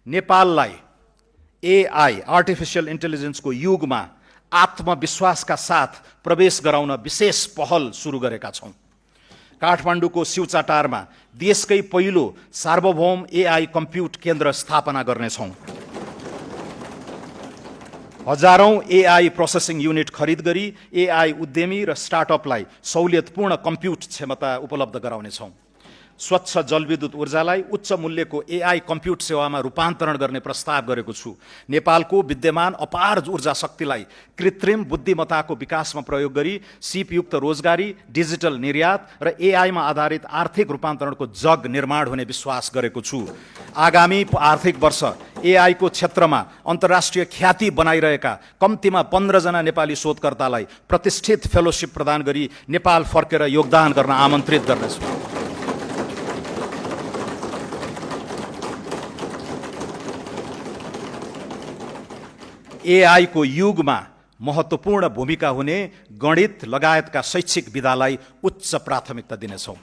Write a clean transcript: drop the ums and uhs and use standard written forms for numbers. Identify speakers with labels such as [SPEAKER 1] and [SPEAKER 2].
[SPEAKER 1] नेपाललाई AI artificial इन्टेलिजेन्सको युगमा आत्मविश्वासका साथ प्रवेश गराउन विशेष पहल सुरु गरेका छौँ। काठमाडौँको शिवचाटारमा देशकै पहिलो सार्वभौम एआई कम्प्युट केन्द्र स्थापना गर्नेछौँ। हजारौं एआई प्रोसेसिङ युनिट खरिद गरी एआई उद्यमी र स्टार्टअपलाई सहुलियतपूर्ण कम्प्युट क्षमता उपलब्ध गराउनेछौँ। स्वच्छ जलविद्युत ऊर्जालाई उच्च मूल्यको एआई कम्प्युट सेवामा रूपान्तरण गर्ने प्रस्ताव गरेको छु। नेपालको विद्यमान अपार ऊर्जा शक्तिलाई कृत्रिम बुद्धिमत्ताको विकासमा प्रयोग गरी सिपयुक्त रोजगारी, डिजिटल निर्यात र एआईमा आधारित आर्थिक रूपान्तरणको जग निर्माण हुने विश्वास गरेको छु। आगामी आर्थिक वर्ष एआईको क्षेत्रमा अन्तर्राष्ट्रिय ख्याति बनाइरहेका कम्तीमा 15 जना नेपाली शोधकर्तालाई प्रतिष्ठित फेलोशिप प्रदान गरी नेपाल फर्केर योगदान गर्न आमन्त्रित गर्नेछु। एआई को युगमा महत्त्वपूर्ण भूमिका हुने गणित लगायतका शैक्षिक विधालाई उच्च प्राथमिकता दिनेछौँ।